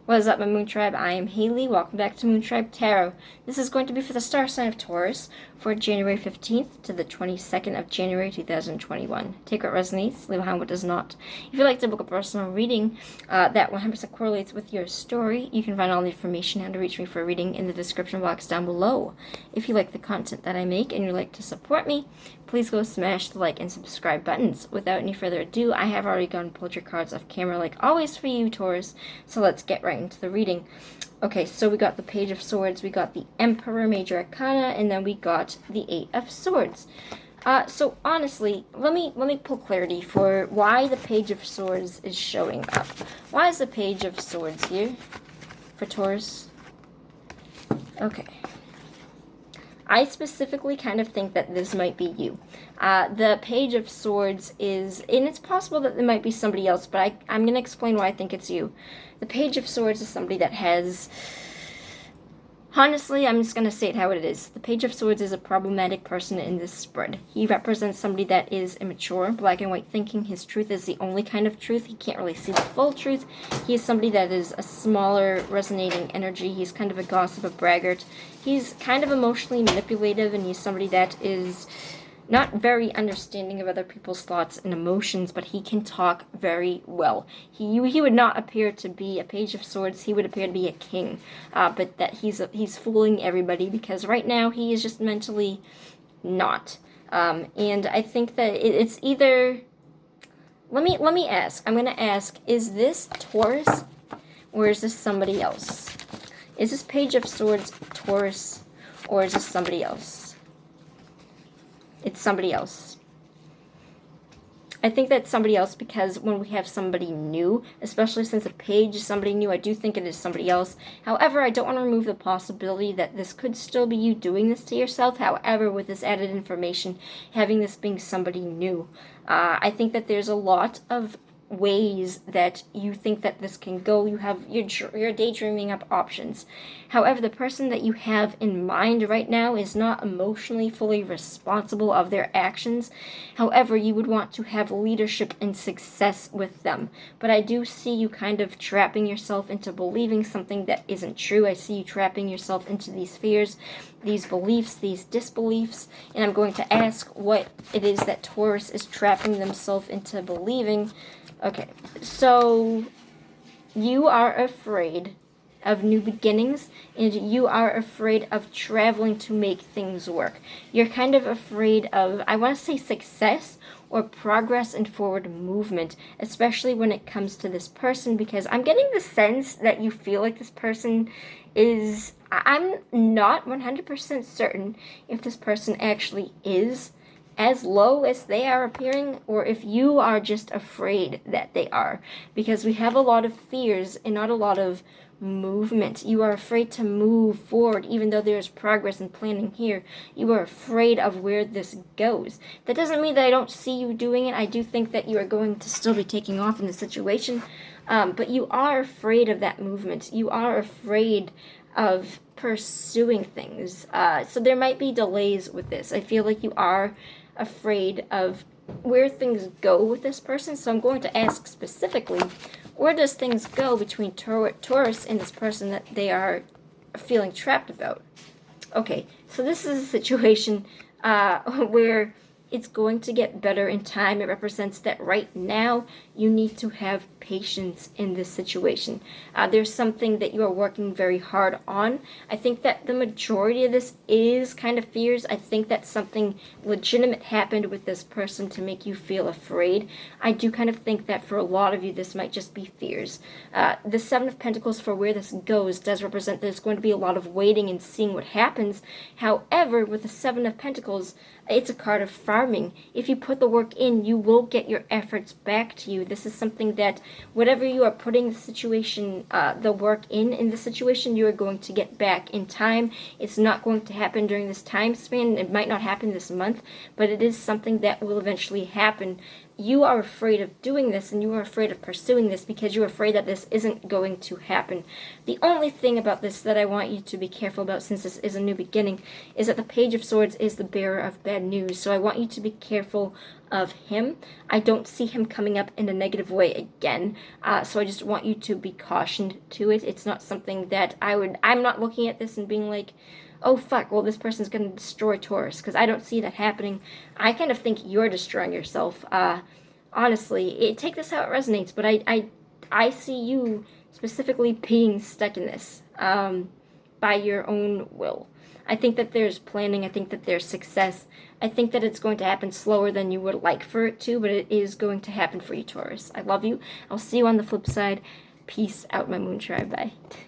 What is up, my Moon Tribe? I am Haley. Welcome back to Moon Tribe Tarot. This is going to be for the star sign of Taurus for January 15th to the 22nd of January 2021. Take what resonates, leave behind what does not. If you'd like to book a personal reading that 100% correlates with your story, you can find all the information how to reach me for a reading in the description box down below. If you like the content that I make and you'd like to support me, please go smash the like and subscribe buttons. Without any further ado, I have already gone and pulled your cards off camera like always for you, Taurus, so let's get right into the reading. Okay, so we got the Page of Swords, we got the Emperor, Major Arcana, and then we got the Eight of Swords. So honestly, let me pull clarity for why the Page of Swords is showing up. Why is the Page of Swords here for Taurus? Okay. I specifically kind of think that this might be you. The Page of Swords is, and it's possible that there might be somebody else, but I'm going to explain why I think it's you. The Page of Swords is somebody that has, honestly, I'm just going to say it how it is. The Page of Swords is a problematic person in this spread. He represents somebody that is immature, black and white thinking. His truth is the only kind of truth. He can't really see the full truth. He is somebody that is a smaller resonating energy. He's kind of a gossip, a braggart. He's kind of emotionally manipulative, and he's somebody that is not very understanding of other people's thoughts and emotions, but he can talk very well. He would not appear to be a Page of Swords. He would appear to be a king, but that he's fooling everybody because right now he is just mentally not. And I think that it's either. Let me ask. I'm gonna ask: is this Taurus, or is this somebody else? Is this Page of Swords Taurus, or is this somebody else? It's somebody else. I think that's somebody else because when we have somebody new, especially since a page is somebody new, I do think it is somebody else. However, I don't want to remove the possibility that this could still be you doing this to yourself. However, with this added information, having this being somebody new, I think that there's a lot of ways that you think that this can go. You're daydreaming up options. However, the person that you have in mind right now is not emotionally fully responsible of their actions. However, you would want to have leadership and success with them. But I do see you kind of trapping yourself into believing something that isn't true. I see you trapping yourself into these fears, these beliefs, these disbeliefs, and I'm going to ask what it is that Taurus is trapping themselves into believing. Okay, so you are afraid of new beginnings, and you are afraid of traveling to make things work. You're kind of afraid of, I want to say, success or progress and forward movement, especially when it comes to this person, because I'm getting the sense that you feel like this person is, I'm not 100% certain if this person actually is as low as they are appearing, or if you are just afraid that they are, because we have a lot of fears and not a lot of movement. You are afraid to move forward even though there's progress and planning here. You are afraid of where this goes. That doesn't mean that I don't see you doing it. I do think that you are going to still be taking off in the situation, but you are afraid of that movement. You are afraid of pursuing things, so there might be delays with this. I feel like you are afraid of where things go with this person, so I'm going to ask specifically, where does things go between Taurus and this person that they are feeling trapped about? Okay, so this is a situation where it's going to get better in time. It represents that right now you need to have patience in this situation. There's something that you are working very hard on. I think that the majority of this is kind of fears. I think that something legitimate happened with this person to make you feel afraid. I do kind of think that for a lot of you this might just be fears. The Seven of Pentacles, for where this goes, does represent there's going to be a lot of waiting and seeing what happens. However, with the Seven of Pentacles, it's a card of farming. If you put the work in, you will get your efforts back to you. This is something that whatever you are putting the situation, the work in the situation, you are going to get back in time. It's not going to happen during this time span. It might not happen this month, but it is something that will eventually happen. you are afraid of doing this, and you are afraid of pursuing this because you're afraid that this isn't going to happen. The only thing about this that I want you to be careful about, since this is a new beginning, is that the Page of Swords is the bearer of bad news. So I want you to be careful of him. I don't see him coming up in a negative way again. So I just want you to be cautioned to it. It's not something that I'm not looking at this and being like, oh fuck, well this person's going to destroy Taurus, because I don't see that happening. I kind of think you're destroying yourself. Honestly, take this how it resonates, but I see you specifically being stuck in this by your own will. I think that there's planning. I think that there's success. I think that it's going to happen slower than you would like for it to, but it is going to happen for you, Taurus. I love you. I'll see you on the flip side. Peace out, my Moon Tribe. Bye.